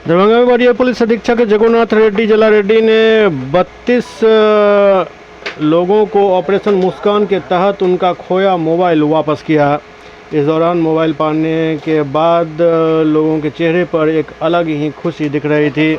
दरभंगा में वरीय पुलिस अधीक्षक जगन्नाथ रेड्डी जला रेड्डी ने 32 लोगों को ऑपरेशन मुस्कान के तहत उनका खोया मोबाइल वापस किया। इस दौरान मोबाइल पाने के बाद लोगों के चेहरे पर एक अलग ही खुशी दिख रही थी।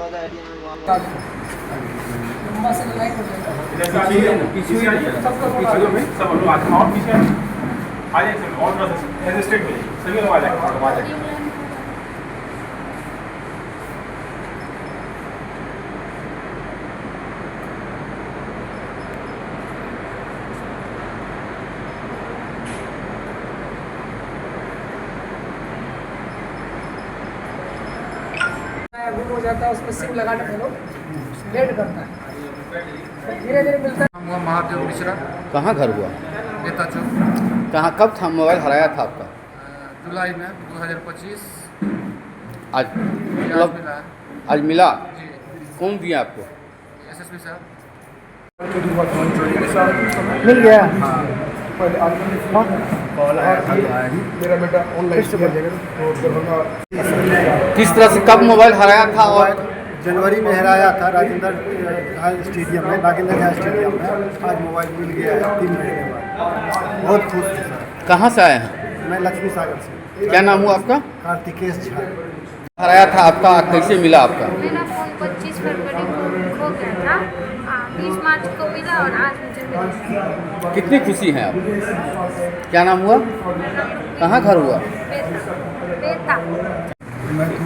गुम हो जाता है, उसमें सिम लगाने में लोग लेट करता है, धीरे धीरे मिलता है। हुआ महादेव मिश्रा, कहाँ घर हुआ? नेता चौक, कहाँ कब था मोबाइल हराया था आपका? जुलाई में 2025। आज आज मतलब मिला है। आज मिला? जी, कौन दिया आपको? एसएसपी साहब। मिल गया। मेरा बेटा ऑनलाइन से भर जाएगा तो दरभंगा। किस तरह से कब मोबाइल हराया था? और जनवरी में हराया था राजेंद्र स्टेडियम में, नागेंद्र झा स्टेडियम में। आज मोबाइल मिल गया है 3 महीने बाद। बहुत खुश हूँ सर। कहाँ से आए हैं? मैं लक्ष्मी सागर से। क्या नाम हुआ आपका? कार्तिकेश झा। हराया था आपका, कैसे मिला आपका? मेरा फ़ोन 25 फरवरी को खो गया था, 20 मार्च को मिला और आज मुझे मिला। कितनी खुशी हैं आप? क्या नाम हुआ? कहाँ घर हुआ? बेता मैं तो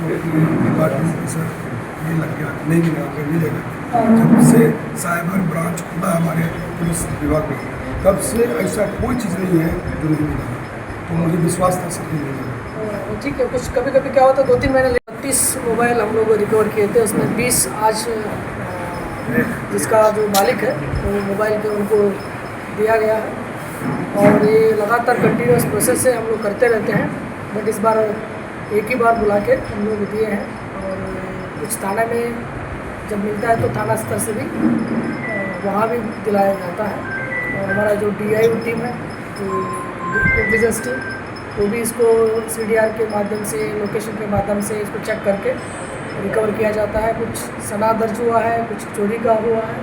डिपार्टमेंट सर ये लग गया नहीं मिला, अगर मिलेगा। जब से साइबर ब्रांच खुला हमारे पुलिस विभाग में, तब से ऐसा कोई चीज़ नहीं है जो नहीं मिला। तो मुझे विश्वास था सर नहीं मिलेगा। ठीक है, कुछ कभी कभी क्या होता है, 2-3 महीने 32 मोबाइल हम लोग रिकवर किए थे, उसमें 20 आज जिसका जो मालिक है वो मोबाइल पे उनको दिया गया है। और ये लगातार कंटिन्यूस प्रोसेस से हम लोग करते रहते हैं, बट इस बार एक ही बार बुला के हम लोग दिए हैं। और कुछ थाना में जब मिलता है तो थाना स्तर से भी वहाँ भी दिलाया जाता है। और हमारा जो DIU टीम है, जो विजिलेंस टीम, वो भी इसको CDR के माध्यम से, लोकेशन के माध्यम से इसको चेक करके रिकवर किया जाता है। कुछ सना दर्ज हुआ है, कुछ चोरी का हुआ है,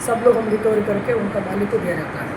सब लोग हम रिकवर करके उनका मालिक को दिया जाता है।